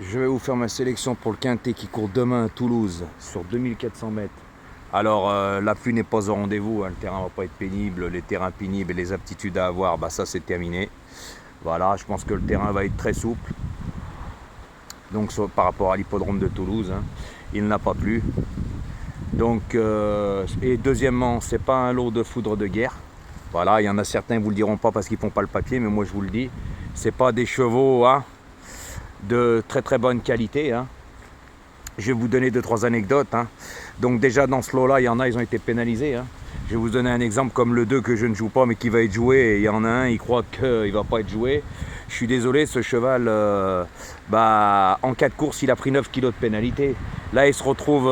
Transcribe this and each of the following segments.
Je vais vous faire ma sélection pour le quintet qui court demain à Toulouse sur 2400 mètres. Alors la pluie n'est pas au rendez-vous, hein, le terrain va pas être pénible, les terrains pénibles et les aptitudes à avoir, bah ça c'est terminé. Voilà, je pense que le terrain va être très souple. Donc par rapport à l'hippodrome de Toulouse, hein, il n'a pas plu. Donc et deuxièmement, c'est pas un lot de foudre de guerre. Voilà, il y en a certains vous le diront pas parce qu'ils font pas le papier, mais moi je vous le dis, c'est pas des chevaux, hein, de très très bonne qualité, hein. Je vais vous donner 2-3 anecdotes, hein. Donc déjà dans ce lot-là, il y en a, ils ont été pénalisés, hein. Je vais vous donner un exemple comme le 2 que je ne joue pas mais qui va être joué. Et il y en a un, il croit qu'il ne va pas être joué. Je suis désolé, ce cheval, en 4 courses, il a pris 9 kilos de pénalité. Là, il se retrouve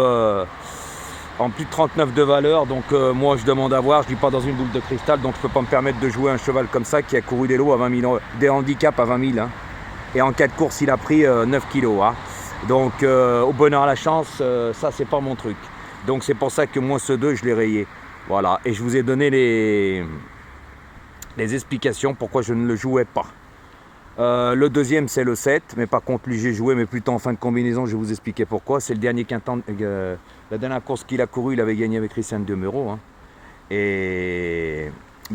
en plus de 39 de valeur. Donc moi, je demande à voir. Je ne dis pas dans une boule de cristal. Donc je ne peux pas me permettre de jouer un cheval comme ça qui a couru des lots à 20 000, des handicaps à 20 000. Hein. Et en 4 courses, il a pris 9 kilos. Hein. Donc au bonheur à la chance, ça c'est pas mon truc. Donc c'est pour ça que moi ce 2 je l'ai rayé. Voilà, et je vous ai donné les explications pourquoi je ne le jouais pas. Le deuxième c'est le 7, mais par contre lui j'ai joué mais plutôt en fin de combinaison, je vais vous expliquer pourquoi. C'est le dernier quintet, la dernière course qu'il a couru, il avait gagné avec Christian Demeureau. Hein. Et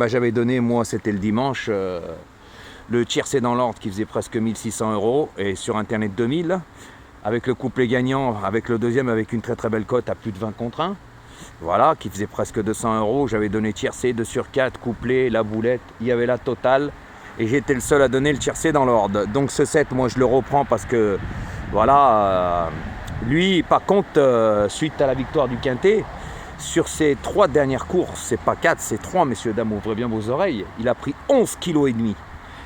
j'avais donné, moi c'était le dimanche, le tiercé dans l'ordre qui faisait presque 1600 € et sur internet 2000. Avec le couplet gagnant, avec le deuxième, avec une très très belle cote à plus de 20 contre 1. Voilà, qui faisait presque 200 €. J'avais donné tiercé, 2 sur 4, couplet, la boulette, il y avait la totale. Et j'étais le seul à donner le tiercé dans l'ordre. Donc ce 7, moi je le reprends parce que, voilà, lui par contre, suite à la victoire du quintet, sur ses 3 dernières courses, c'est pas 4, c'est 3, messieurs, dames, ouvrez bien vos oreilles, il a pris 11,5 kg.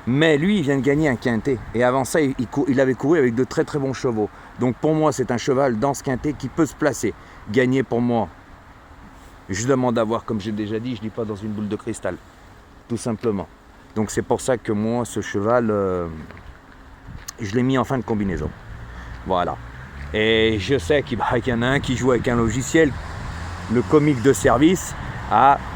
Mais lui, il vient de gagner un quintet. Et avant ça, il avait couru avec de très très bons chevaux. Donc pour moi, c'est un cheval dans ce quintet qui peut se placer. Gagner pour moi, je demande à voir, comme j'ai déjà dit, je ne dis pas dans une boule de cristal. Tout simplement. Donc c'est pour ça que moi, ce cheval, je l'ai mis en fin de combinaison. Voilà. Et je sais qu'il y en a un qui joue avec un logiciel, le comique de service,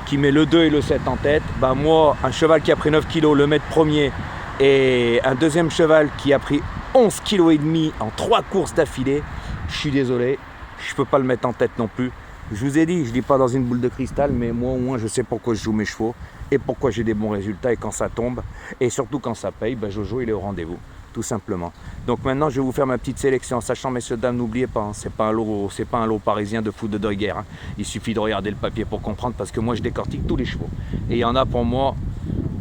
qui met le 2 et le 7 en tête. Moi, un cheval qui a pris 9 kg, le mettre premier, et un deuxième cheval qui a pris 11,5 kg en 3 courses d'affilée, je suis désolé, je ne peux pas le mettre en tête non plus. Je vous ai dit, je ne dis pas dans une boule de cristal, mais moi au moins je sais pourquoi je joue mes chevaux et pourquoi j'ai des bons résultats, et quand ça tombe, et surtout quand ça paye, Jojo il est au rendez-vous. Tout simplement. Donc maintenant je vais vous faire ma petite sélection, sachant messieurs dames, n'oubliez pas, hein, c'est pas un lot parisien de foudre de guerre. Hein. Il suffit de regarder le papier pour comprendre, parce que moi je décortique tous les chevaux. Et il y en a pour moi,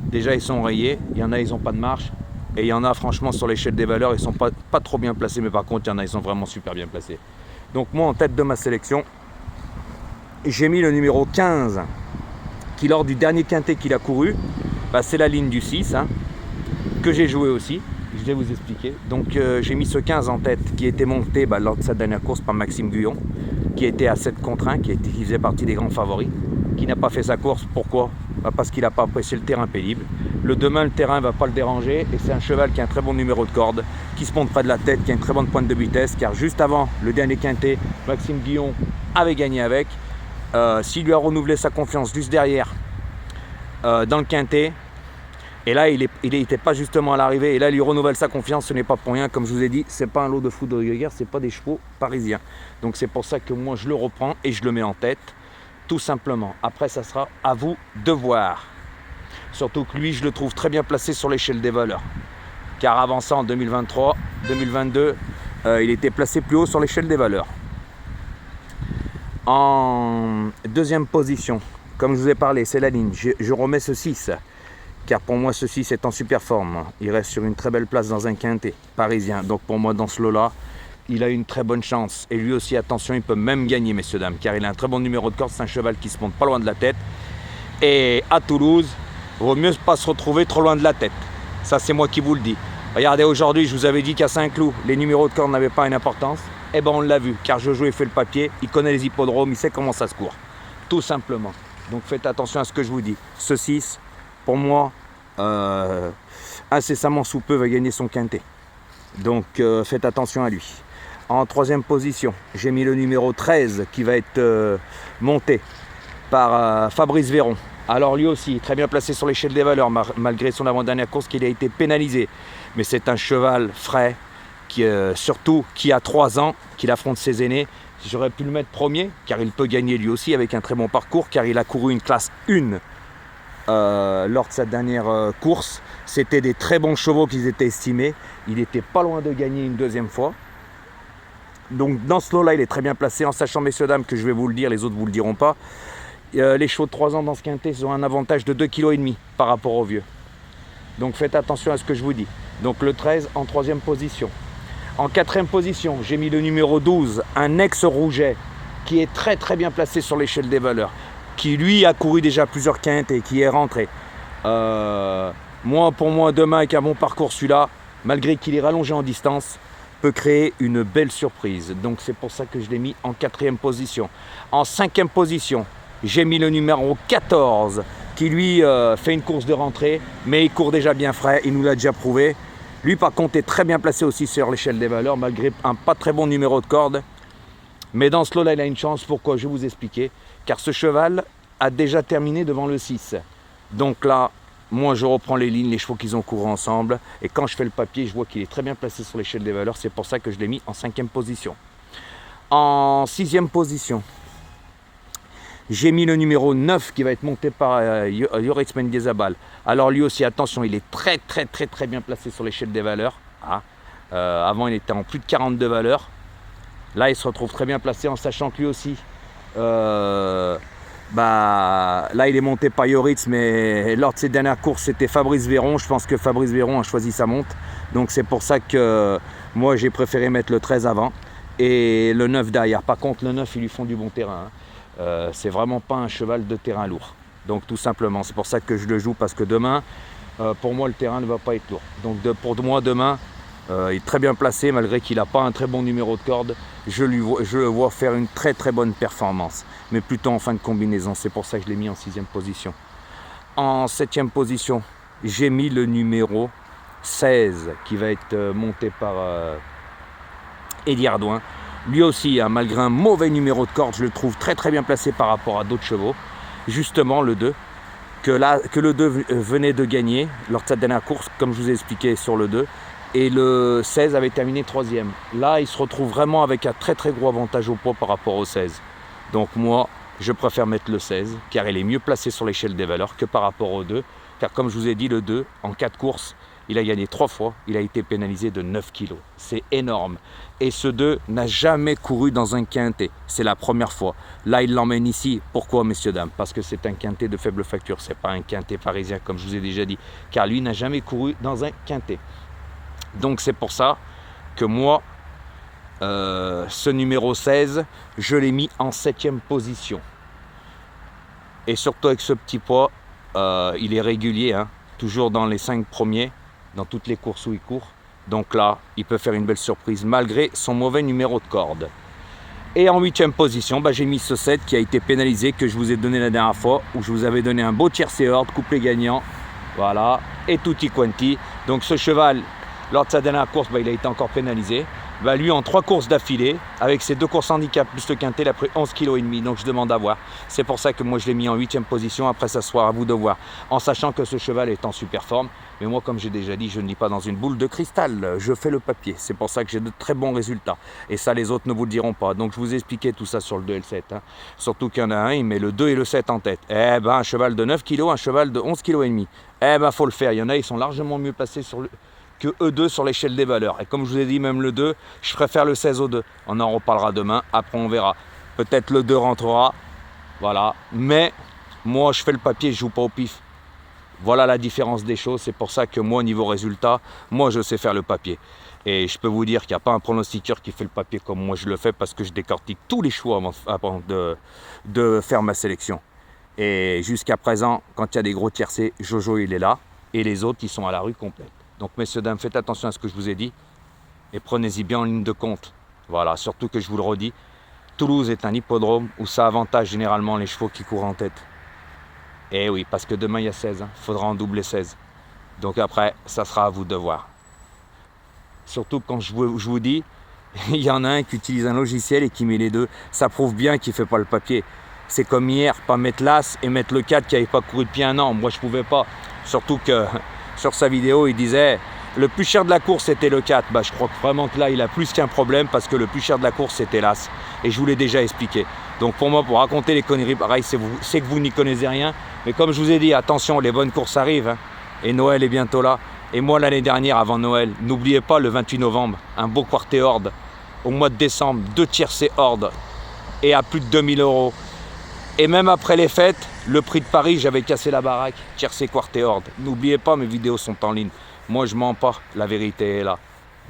déjà ils sont rayés, il y en a ils n'ont pas de marche, et il y en a franchement sur l'échelle des valeurs, ils sont pas trop bien placés, mais par contre il y en a ils sont vraiment super bien placés. Donc moi en tête de ma sélection, j'ai mis le numéro 15, qui lors du dernier quintet qu'il a couru, c'est la ligne du 6, hein, que j'ai joué aussi. Je vais vous expliquer. Donc j'ai mis ce 15 en tête qui était monté lors de sa dernière course par Maxime Guyon, qui était à 7 contre 1, qui faisait partie des grands favoris, qui n'a pas fait sa course. Pourquoi ? Parce qu'il n'a pas apprécié le terrain pénible. Le demain, le terrain ne va pas le déranger, et c'est un cheval qui a un très bon numéro de corde, qui se monte près de la tête, qui a une très bonne pointe de vitesse, car juste avant le dernier quintet, Maxime Guyon avait gagné avec. S'il lui a renouvelé sa confiance juste derrière dans le quintet, et là, il n'était pas justement à l'arrivée. Et là, il lui renouvelle sa confiance. Ce n'est pas pour rien. Comme je vous ai dit, ce n'est pas un lot de foudre de guerre. Ce n'est pas des chevaux parisiens. Donc, c'est pour ça que moi, je le reprends et je le mets en tête. Tout simplement. Après, ça sera à vous de voir. Surtout que lui, je le trouve très bien placé sur l'échelle des valeurs. Car avant ça, en 2023, 2022, il était placé plus haut sur l'échelle des valeurs. En deuxième position, comme je vous ai parlé, c'est la ligne. Je remets ce 6. Car pour moi, ce 6 est en super forme. Il reste sur une très belle place dans un quintet parisien. Donc pour moi, dans ce lot-là, il a une très bonne chance. Et lui aussi, attention, il peut même gagner, messieurs, dames. Car il a un très bon numéro de corde. C'est un cheval qui se monte pas loin de la tête. Et à Toulouse, il vaut mieux pas se retrouver trop loin de la tête. Ça, c'est moi qui vous le dis. Regardez, aujourd'hui, je vous avais dit qu'à Saint-Cloud, les numéros de corde n'avaient pas une importance. Eh bien, on l'a vu. Car Jojo, il fait le papier. Il connaît les hippodromes. Il sait comment ça se court. Tout simplement. Donc faites attention à ce que je vous dis. Ce 6, pour moi, incessamment sous peu va gagner son quintet. Donc faites attention à lui. En troisième position, j'ai mis le numéro 13 qui va être monté par Fabrice Véron. Alors lui aussi, très bien placé sur l'échelle des valeurs, malgré son avant-dernière course qu'il a été pénalisé. Mais c'est un cheval frais surtout qui a 3 ans, qu'il affronte ses aînés. J'aurais pu le mettre premier, car il peut gagner lui aussi avec un très bon parcours, car il a couru une classe 1 lors de sa dernière course. C'était des très bons chevaux qu'ils étaient estimés. Il était pas loin de gagner une deuxième fois. Donc dans ce lot-là, il est très bien placé, en sachant, messieurs, dames, que je vais vous le dire, les autres ne vous le diront pas. Les chevaux de 3 ans dans ce quintet, ils ont un avantage de 2,5 kg par rapport aux vieux. Donc faites attention à ce que je vous dis. Donc le 13 en 3e position. En 4e position, j'ai mis le numéro 12, un ex-Rouget, qui est très très bien placé sur l'échelle des valeurs, qui lui a couru déjà plusieurs quintes et qui est rentré. Pour moi, demain, avec un bon parcours, celui-là, malgré qu'il est rallongé en distance, peut créer une belle surprise. Donc c'est pour ça que je l'ai mis en 4e position. En 5e position, j'ai mis le numéro 14, qui lui fait une course de rentrée, mais il court déjà bien frais, il nous l'a déjà prouvé. Lui, par contre, est très bien placé aussi sur l'échelle des valeurs, malgré un pas très bon numéro de corde. Mais dans ce lot-là, il a une chance. Pourquoi? Je vais vous expliquer. Car ce cheval a déjà terminé devant le 6. Donc là, moi, je reprends les lignes, les chevaux qu'ils ont couru ensemble. Et quand je fais le papier, je vois qu'il est très bien placé sur l'échelle des valeurs. C'est pour ça que je l'ai mis en 5e position. En 6e position, j'ai mis le numéro 9 qui va être monté par Yoritz Mendiezabal. Alors lui aussi, attention, il est très bien placé sur l'échelle des valeurs. Avant, il était en plus de 42 valeurs. Là, il se retrouve très bien placé, en sachant que lui aussi, là, il est monté par Yoritz, mais lors de ses dernières courses, c'était Fabrice Véron. Je pense que Fabrice Véron a choisi sa monte. Donc c'est pour ça que moi, j'ai préféré mettre le 13 avant et le 9 derrière. Par contre, le 9, ils lui font du bon terrain. C'est vraiment pas un cheval de terrain lourd. Donc tout simplement, c'est pour ça que je le joue, parce que demain, pour moi, le terrain ne va pas être lourd. Donc pour moi, demain, il est très bien placé, malgré qu'il n'a pas un très bon numéro de corde. Je le vois faire une très bonne performance, mais plutôt en fin de combinaison. C'est pour ça que je l'ai mis en 6e position. En 7e position, j'ai mis le numéro 16, qui va être monté par Eddie Ardouin. Lui aussi, malgré un mauvais numéro de corde, je le trouve très bien placé par rapport à d'autres chevaux. Justement, le 2, que le 2 venait de gagner lors de sa dernière course, comme je vous ai expliqué sur le 2. Et le 16 avait terminé 3e. Là, il se retrouve vraiment avec un très gros avantage au poids par rapport au 16. Donc moi, je préfère mettre le 16, car il est mieux placé sur l'échelle des valeurs que par rapport au 2. Car comme je vous ai dit, le 2, en 4 courses, il a gagné 3 fois, il a été pénalisé de 9 kg. C'est énorme. Et ce 2 n'a jamais couru dans un quintet. C'est la première fois. Là, il l'emmène ici. Pourquoi, messieurs, dames? Parce que c'est un quintet de faible facture. Ce n'est pas un quintet parisien, comme je vous ai déjà dit. Car lui n'a jamais couru dans un quintet. Donc c'est pour ça que moi, ce numéro 16, je l'ai mis en 7e position. Et surtout avec ce petit poids, il est régulier, toujours dans les 5 premiers, dans toutes les courses où il court. Donc là, il peut faire une belle surprise malgré son mauvais numéro de corde. Et en 8e position, j'ai mis ce 7 qui a été pénalisé, que je vous ai donné la dernière fois, où je vous avais donné un beau tiercé ordre, couplet gagnant. Voilà, et tutti quanti. Donc ce cheval, lors de sa dernière course, il a été encore pénalisé. Lui, en 3 courses d'affilée, avec ses 2 courses handicap plus le quintet, il a pris 11,5 kg. Donc je demande à voir. C'est pour ça que moi je l'ai mis en 8e position. Après, ça sera à vous de voir. En sachant que ce cheval est en super forme. Mais moi, comme j'ai déjà dit, je ne lis pas dans une boule de cristal. Je fais le papier. C'est pour ça que j'ai de très bons résultats. Et ça, les autres ne vous le diront pas. Donc je vous ai expliqué tout ça sur le 2 et le 7. Surtout qu'il y en a un, il met le 2 et le 7 en tête. Un cheval de 9 kg, un cheval de 11,5 kg. Faut le faire. Il y en a, ils sont largement mieux placés que eux2 sur l'échelle des valeurs. Et comme je vous ai dit, même le 2, je préfère le 16 au 2. On en reparlera demain, après on verra. Peut-être le 2 rentrera, voilà. Mais moi, je fais le papier, je joue pas au pif. Voilà la différence des choses. C'est pour ça que moi, niveau résultat, moi, je sais faire le papier. Et je peux vous dire qu'il n'y a pas un pronostiqueur qui fait le papier comme moi je le fais, parce que je décortique tous les choix avant de faire ma sélection. Et jusqu'à présent, quand il y a des gros tiercés, Jojo, il est là. Et les autres, ils sont à la rue complète. Donc, messieurs, dames, faites attention à ce que je vous ai dit et prenez-y bien en ligne de compte. Voilà, surtout que je vous le redis, Toulouse est un hippodrome où ça avantage généralement les chevaux qui courent en tête. Et oui, parce que demain il y a 16, il faudra en doubler 16. Donc après, ça sera à vous de voir. Surtout quand je vous dis, il y en a un qui utilise un logiciel et qui met les deux. Ça prouve bien qu'il ne fait pas le papier. C'est comme hier, pas mettre l'As et mettre le 4 qui n'avait pas couru depuis 1 an. Moi, je ne pouvais pas. Surtout que sur sa vidéo, il disait Le plus cher de la course, c'était le 4. Bah, je crois que vraiment que là, il a plus qu'un problème parce que le plus cher de la course, c'était l'As. Et je vous l'ai déjà expliqué. Donc pour moi, pour raconter les conneries, pareil, c'est que vous n'y connaissez rien. Mais comme je vous ai dit, attention, les bonnes courses arrivent. Hein, et Noël est bientôt là. Et moi, l'année dernière, avant Noël, n'oubliez pas le 28 novembre, un beau quarté horde. Au mois de décembre, 2 tiercés horde. Et à plus de 2000 €. Et même après les fêtes, le prix de Paris, j'avais cassé la baraque. Tiercé quarté horde. N'oubliez pas, mes vidéos sont en ligne. Moi, je mens pas, la vérité est là.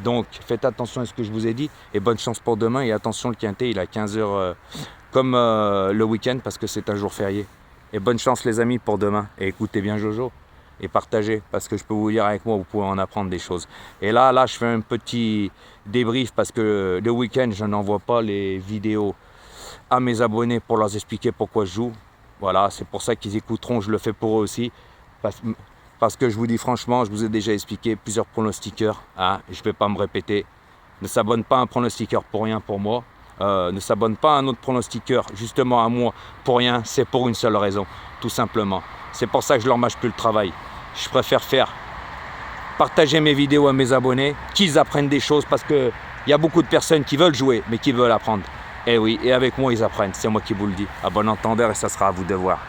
Donc, faites attention à ce que je vous ai dit et bonne chance pour demain. Et attention, le quintet, il est à 15 h comme le week-end parce que c'est un jour férié. Et bonne chance, les amis, pour demain. Et écoutez bien Jojo et partagez parce que je peux vous dire avec moi, vous pouvez en apprendre des choses. Et là, je fais un petit débrief parce que le week-end, je n'envoie pas les vidéos à mes abonnés pour leur expliquer pourquoi je joue. Voilà, c'est pour ça qu'ils écouteront, je le fais pour eux aussi. Parce que je vous dis franchement, je vous ai déjà expliqué plusieurs pronostiqueurs, hein, je ne vais pas me répéter. Ne s'abonne pas à un pronostiqueur pour rien pour moi. Ne s'abonne pas à un autre pronostiqueur justement à moi pour rien. C'est pour une seule raison, tout simplement. C'est pour ça que je leur mâche plus le travail. Je préfère partager mes vidéos à mes abonnés, qu'ils apprennent des choses parce qu'il y a beaucoup de personnes qui veulent jouer mais qui veulent apprendre. Et oui, et avec moi ils apprennent, c'est moi qui vous le dis. À bon entendeur et ça sera à vous de voir.